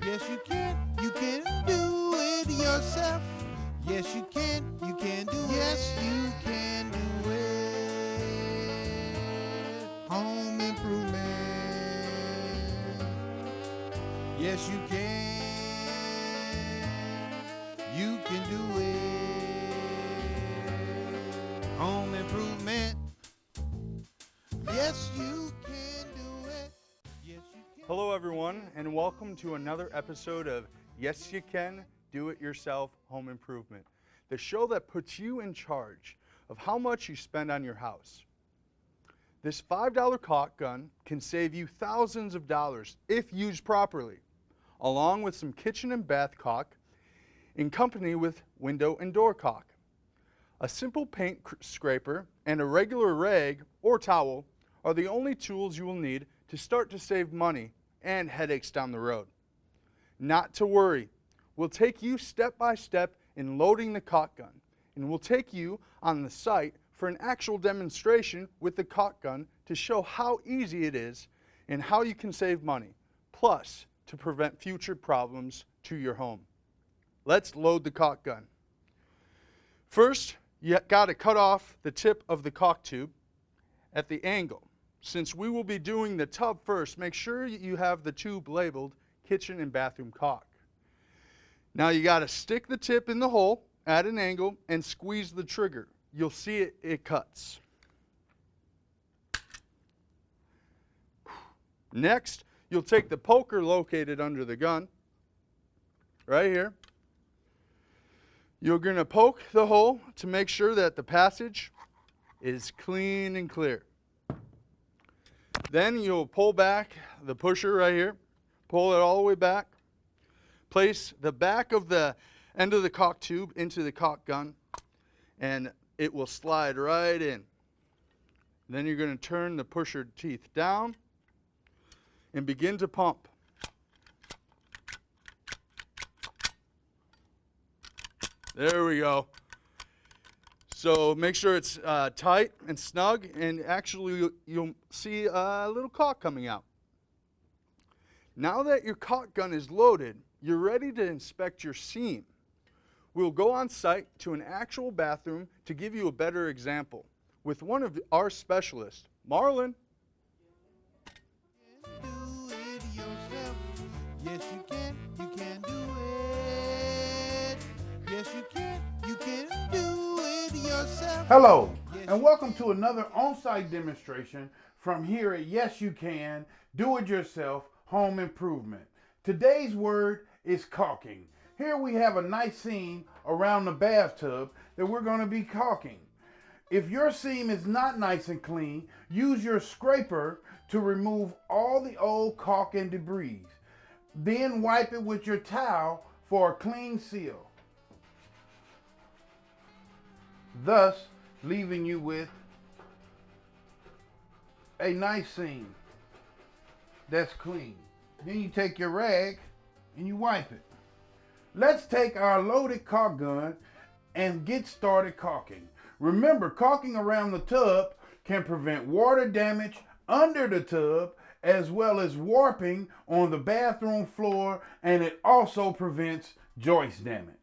Yes, you can. You can do it yourself. Yes, you can. You can do it. Yes, you can do it. Home improvement. Yes, you can. You can do it. Home improvement. Yes, you can do it. Yes, you can. Hello, everyone, and welcome to another episode of Yes You Can Do It Yourself Home Improvement, the show that puts you in charge of how much you spend on your house. This $5 caulk gun can save you thousands of dollars if used properly, along with some kitchen and bath caulk in company with window and door caulk. A simple paint scraper and a regular rag or towel are the only tools you will need to start to save money and headaches down the road. Not to worry, we'll take you step by step in loading the caulk gun, and we'll take you on the site for an actual demonstration with the caulk gun to show how easy it is and how you can save money, plus to prevent future problems to your home. Let's load the caulk gun. First, you got to cut off the tip of the caulk tube at the angle. Since we will be doing the tub first, make sure you have the tube labeled kitchen and bathroom caulk. Now you got to stick the tip in the hole at an angle and squeeze the trigger. You'll see it cuts. Next, you'll take the poker located under the gun, right here. You're going to poke the hole to make sure that the passage is clean and clear. Then you'll pull back the pusher right here, pull it all the way back, place the back of the end of the caulk tube into the caulk gun, and it will slide right in. Then you're going to turn the pusher teeth down and begin to pump. There we go. So make sure it's tight and snug, and actually you'll see a little caulk coming out. Now that your caulk gun is loaded, you're ready to inspect your seam. We'll go on site to an actual bathroom to give you a better example with one of our specialists, Marlin. Do it yourself. Yes, you can. You can do it. Yes, you can. You can do it yourself. Hello, Yes, and you welcome to another on-site demonstration from here at Yes You Can Do It Yourself Home Improvement. Today's word is caulking. Here we have a nice seam around the bathtub that we're going to be caulking. If your seam is not nice and clean, use your scraper to remove all the old caulk and debris. Then wipe it with your towel for a clean seal, thus leaving you with a nice seam that's clean. Then you take your rag and you wipe it. Let's take our loaded caulk gun and get started caulking. Remember, caulking around the tub can prevent water damage under the tub as well as warping on the bathroom floor, and it also prevents joist damage.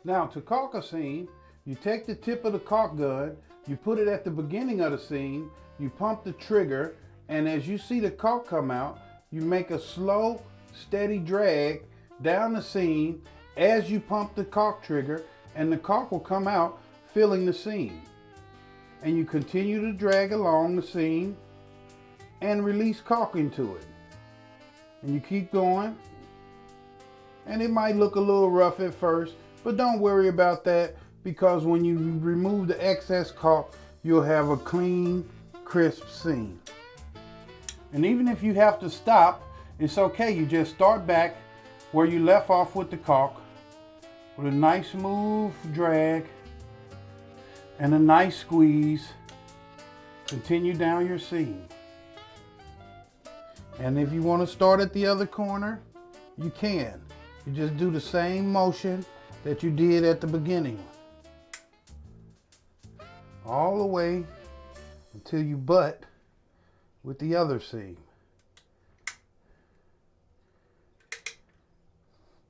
Now, to caulk a seam, you take the tip of the caulk gun, you put it at the beginning of the seam, you pump the trigger, and as you see the caulk come out, you make a slow, steady drag down the seam as you pump the caulk trigger, and the caulk will come out filling the seam. And you continue to drag along the seam and release caulk into it. And you keep going, and it might look a little rough at first, but don't worry about that, because when you remove the excess caulk, you'll have a clean, crisp seam. And even if you have to stop, it's okay. You just start back where you left off with the caulk with a nice smooth drag and a nice squeeze. Continue down your seam. And if you want to start at the other corner, you can. You just do the same motion that you did at the beginning. All the way until you butt with the other seam.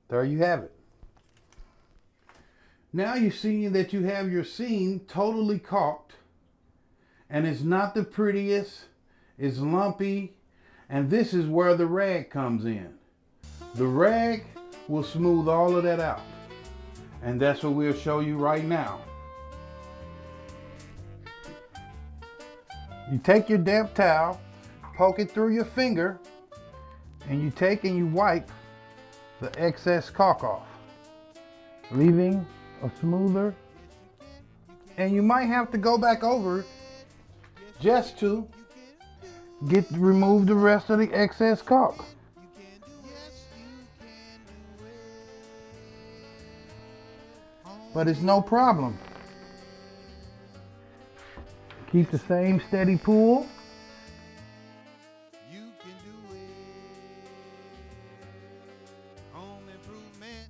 There you have it. Now you see that you have your seam totally caulked, and it's not the prettiest, it's lumpy, and this is where the rag comes in. The rag will smooth all of that out, and that's what we'll show you right now. You take your damp towel, poke it through your finger, and you take and you wipe the excess caulk off, leaving a smoother, and you might have to go back over it just to remove the rest of the excess caulk. But it's no problem. Keep the same steady pull. You can do it. Home improvement.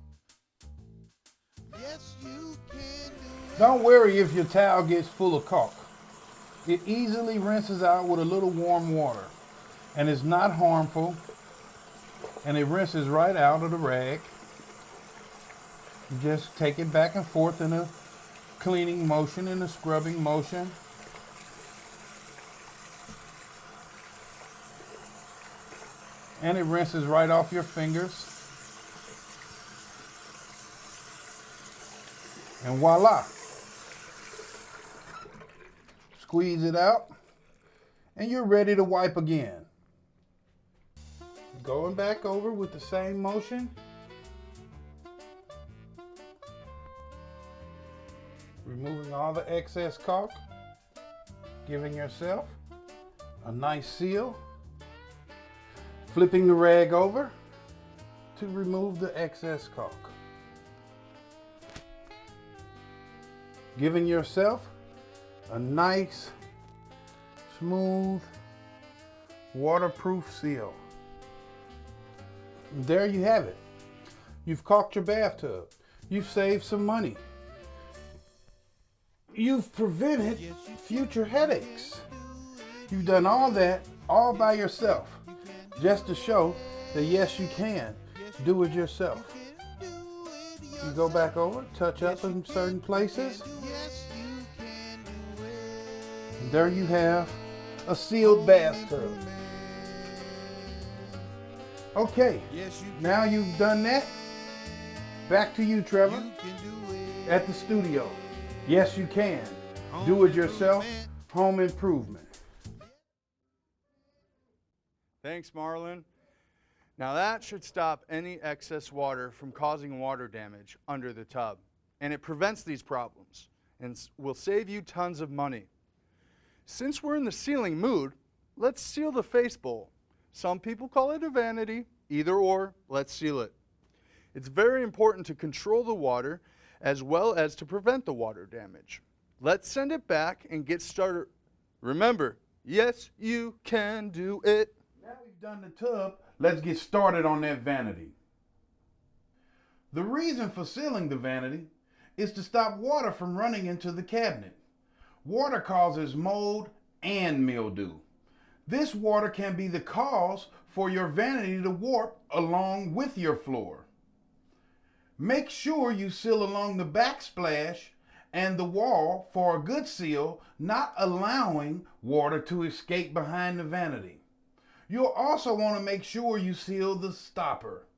Yes, you can do it. Don't worry if your towel gets full of caulk. It easily rinses out with a little warm water, and it's not harmful, and it rinses right out of the rag. You just take it back and forth in a cleaning motion, in a scrubbing motion. And it rinses right off your fingers. And voila. Squeeze it out, and you're ready to wipe again. Going back over with the same motion. Removing all the excess caulk, giving yourself a nice seal. Flipping the rag over to remove the excess caulk. Giving yourself a nice, smooth, waterproof seal. And there you have it. You've caulked your bathtub. You've saved some money. You've prevented future headaches. You've done all that all by yourself, just to show that yes, you can do it yourself. You go back over, touch up in certain places. And there you have a sealed bathtub. Okay, now you've done that. Back to you, Trevor, at the studio. Yes, you can. Do it yourself. Home improvement. Thanks, Marlin. Now that should stop any excess water from causing water damage under the tub. And it prevents these problems and will save you tons of money. Since we're in the sealing mood, let's seal the face bowl. Some people call it a vanity. Either or, let's seal it. It's very important to control the water as well as to prevent the water damage. Let's send it back and get started. Remember, yes, you can do it. Now we've done the tub, let's get started on that vanity. The reason for sealing the vanity is to stop water from running into the cabinet. Water causes mold and mildew. This water can be the cause for your vanity to warp along with your floor. Make sure you seal along the backsplash and the wall for a good seal, not allowing water to escape behind the vanity. You'll also want to make sure you seal the stopper.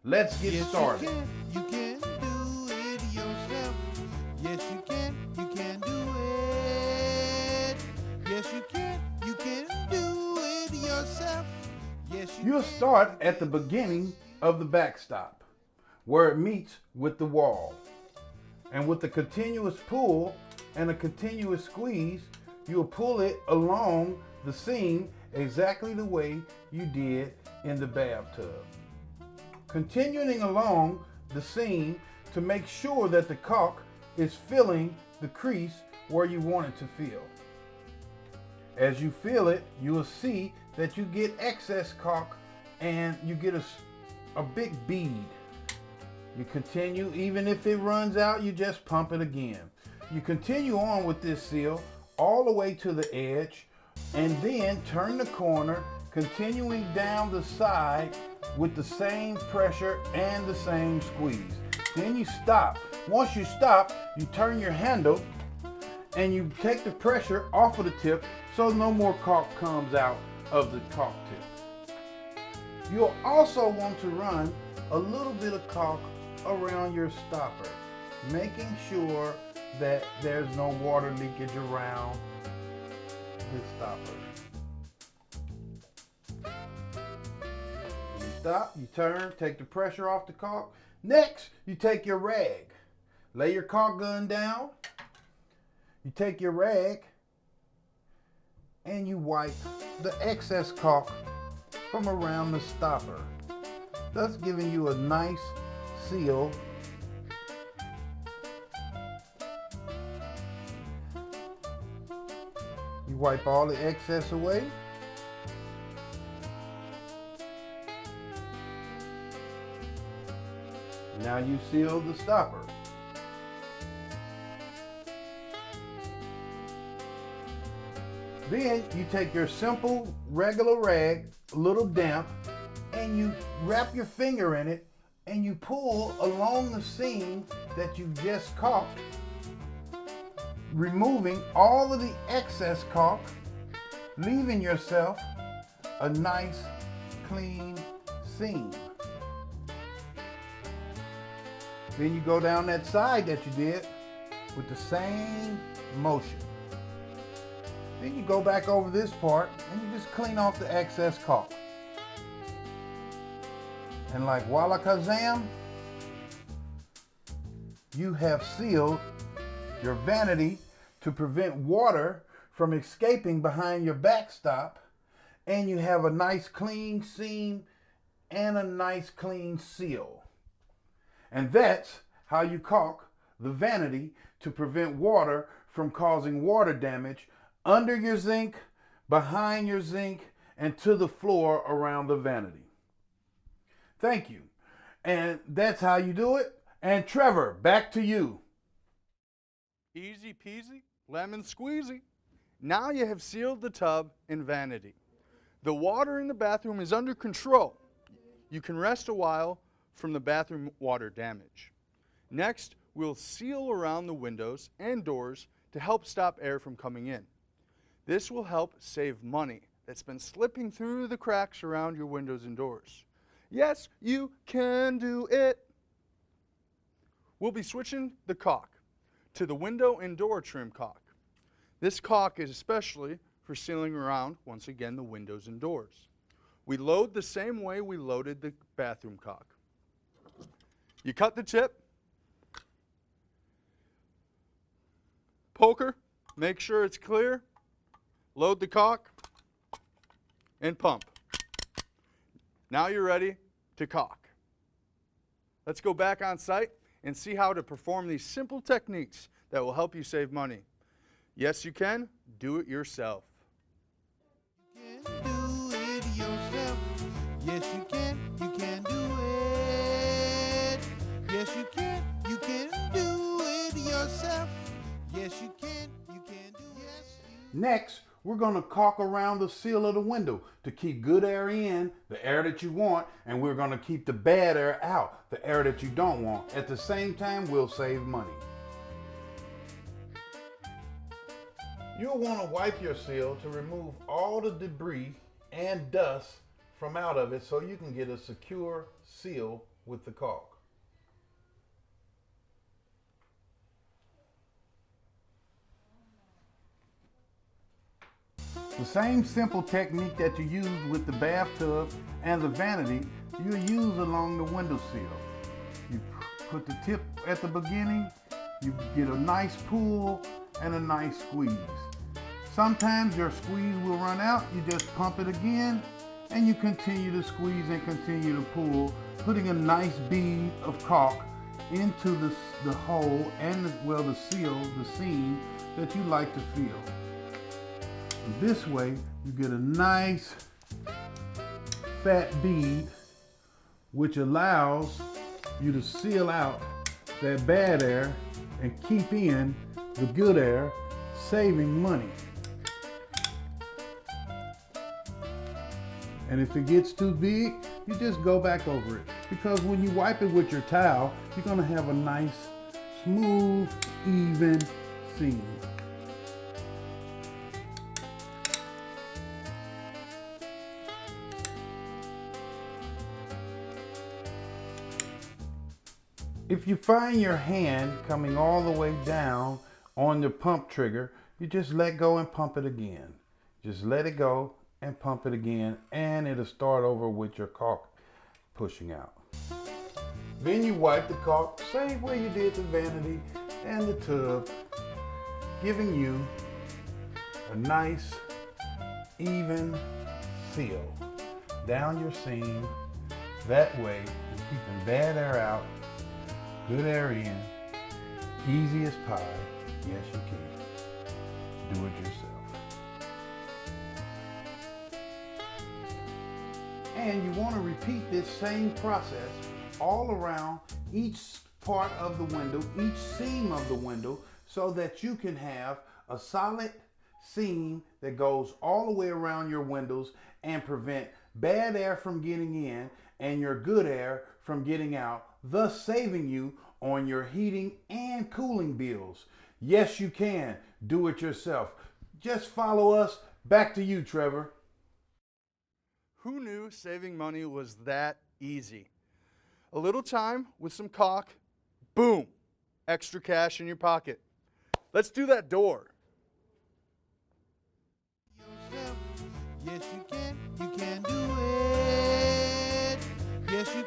Let's get started. You can do it yourself. Yes, you can do it. Yes, you can do it yourself. Yes, You'll start at the beginning of the backstop, where it meets with the wall. And with a continuous pull and a continuous squeeze, you'll pull it along the seam exactly the way you did in the bathtub. Continuing along the seam to make sure that the caulk is filling the crease where you want it to fill. As you fill it, you will see that you get excess caulk and you get a big bead. You continue, even if it runs out, you just pump it again. You continue on with this seal all the way to the edge and then turn the corner, continuing down the side with the same pressure and the same squeeze. Then you stop. Once you stop, you turn your handle and you take the pressure off of the tip so no more caulk comes out of the caulk tip. You'll also want to run a little bit of caulk around your stopper, making sure that there's no water leakage around this stopper. You stop, you turn, take the pressure off the caulk. Next, you take your rag. Lay your caulk gun down. You take your rag and you wipe the excess caulk from around the stopper, thus giving you a nice seal. You wipe all the excess away. Now you seal the stopper. Then you take your simple regular rag, a little damp, and you wrap your finger in it and you pull along the seam that you just caulked, removing all of the excess caulk, leaving yourself a nice clean seam. Then you go down that side that you did with the same motion. Then you go back over this part and you just clean off the excess caulk. And like walla kazam, you have sealed your vanity to prevent water from escaping behind your backstop, and you have a nice clean seam and a nice clean seal. And that's how you caulk the vanity to prevent water from causing water damage under your zinc, behind your zinc, and to the floor around the vanity. Thank you. And that's how you do it. And Trevor, back to you. Easy peasy, lemon squeezy. Now you have sealed the tub and vanity. The water in the bathroom is under control. You can rest a while from the bathroom water damage. Next, we'll seal around the windows and doors to help stop air from coming in. This will help save money that's been slipping through the cracks around your windows and doors. Yes, you can do it. We'll be switching the caulk to the window and door trim caulk. This caulk is especially for sealing around, once again, the windows and doors. We load the same way we loaded the bathroom caulk. You cut the tip, poker, make sure it's clear, load the caulk, and pump. Now you're ready to caulk. Let's go back on site and see how to perform these simple techniques that will help you save money. Yes, you can. Do it yourself. You can do it yourself. Yes, you can. You can do it. Yes, you can. You can do it yourself. Yes, you can. You can do it. Yes, you. Next, we're going to caulk around the seal of the window to keep good air in, the air that you want, and we're going to keep the bad air out, the air that you don't want. At the same time, we'll save money. You'll want to wipe your seal to remove all the debris and dust from out of it so you can get a secure seal with the caulk. The same simple technique that you use with the bathtub and the vanity, you use along the window seal. You put the tip at the beginning, you get a nice pull and a nice squeeze. Sometimes your squeeze will run out, you just pump it again, and you continue to squeeze and continue to pull, putting a nice bead of caulk into the hole and the seal, the seam that you like to fill. This way, you get a nice fat bead, which allows you to seal out that bad air and keep in the good air, saving money. And if it gets too big, you just go back over it. Because when you wipe it with your towel, you're gonna have a nice, smooth, even seam. If you find your hand coming all the way down on the pump trigger, you just let go and pump it again. Just let it go and pump it again, and it'll start over with your caulk pushing out. Then you wipe the caulk, same way you did the vanity and the tub, giving you a nice, even seal down your seam. That way, you're keeping bad air out, good air in, easy as pie. Yes, you can. Do it yourself. And you want to repeat this same process all around each part of the window, each seam of the window, so that you can have a solid seam that goes all the way around your windows and prevent bad air from getting in and your good air from getting out, thus saving you on your heating and cooling bills. Yes, you can. Do it yourself. Just follow us. Back to you, Trevor. Who knew saving money was that easy? A little time with some caulk, boom, extra cash in your pocket. Let's do that door. Yes, you can do it. Yes, you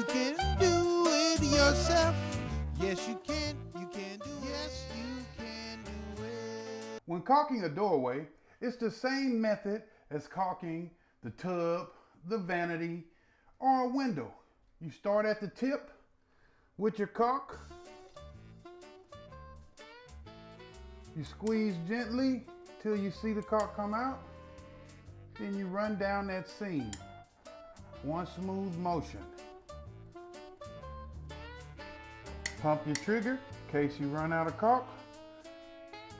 can do it yourself. Yes, you can do it. Yes, you can do it. When caulking a doorway, it's the same method as caulking the tub, the vanity, or a window. You start at the tip with your caulk. You squeeze gently till you see the caulk come out. Then you run down that seam. One smooth motion. Pump your trigger in case you run out of caulk.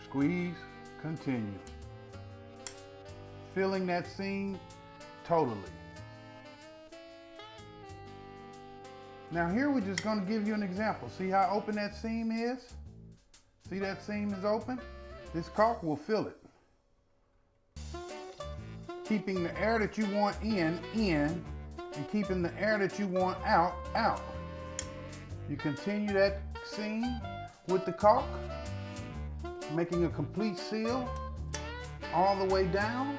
Squeeze, continue. Filling that seam totally. Now here we're just going to give you an example. See how open that seam is? See that seam is open? This caulk will fill it. Keeping the air that you want in, and keeping the air that you want out. You continue that seam with the caulk, making a complete seal all the way down.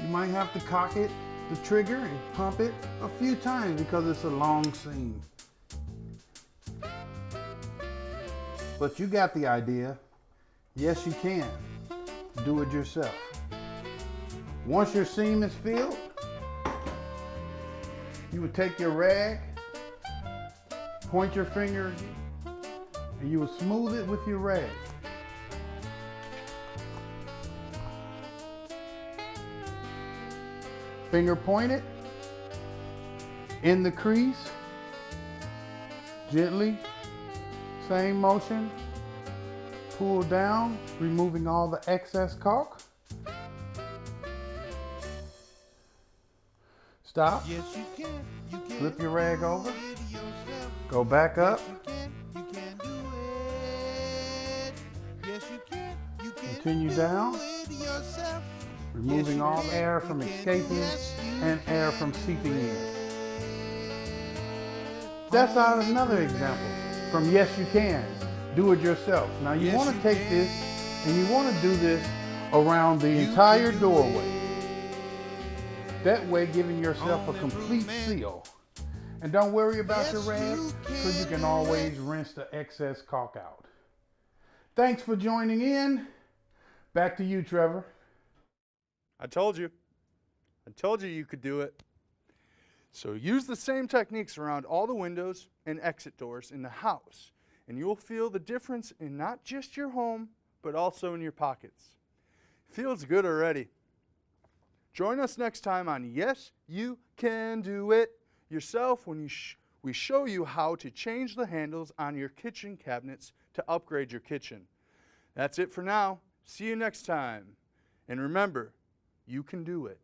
You might have to cock it, the trigger, and pump it a few times because it's a long seam. But you got the idea. Yes, you can. Do it yourself. Once your seam is filled, you would take your rag, point your finger, and you would smooth it with your rag. Finger pointed in the crease, gently, same motion, pull down, removing all the excess caulk. Stop. Yes, you can. Flip your rag over. Go back up. You can do it. Yes, you can. Continue down. Do it yourself. Removing all air from escaping and air from seeping in. That's another example from Yes You Can. Do it yourself. Now you want to take this and you want to do this around the entire doorway. That way giving yourself a complete seal. And don't worry about your rag because you can always rinse the excess caulk out. Thanks for joining in. Back to you, Trevor. I told you you could do it. So use the same techniques around all the windows and exit doors in the house, and you'll feel the difference in not just your home, but also in your pockets. Feels good already. Join us next time on Yes, You Can Do It Yourself when we show you how to change the handles on your kitchen cabinets to upgrade your kitchen. That's it for now. See you next time. And remember, you can do it.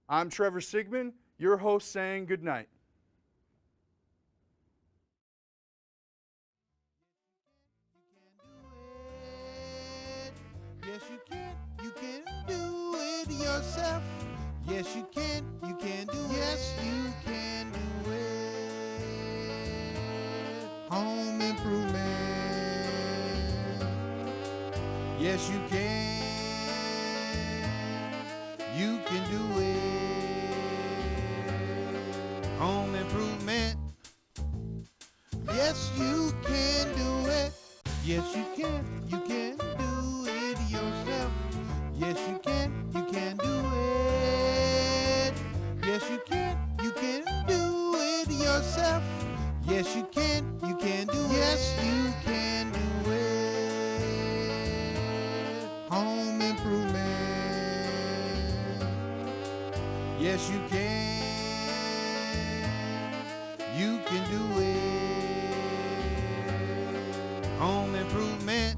I'm Trevor Sigmund, your host, saying good night. Yes, you can do it yourself. Yes, you can do it. Yes, you can do it. Home improvement. Yes, you can do it. Home improvement. Yes, you can do it. Yes, you can do it yourself. Yes, you can do it. Yes, you can do it yourself. Yes, you can do it. Yes, you can do it. Home improvement. Yes, you can do it. Home improvement.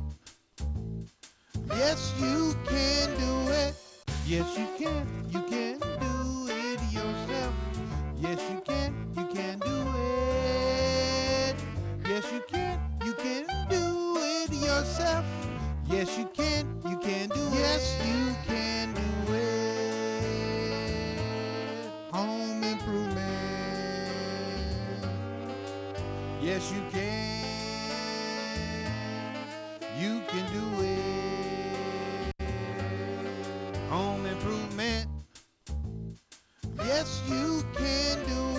Yes, you can do it. Yes, you can do it yourself. Yes, you can do it. Yes, you can do it yourself. Yes, you can do it. Yes, you can do it. Home improvement. Yes, you can do it. Home improvement. Yes, you can do it.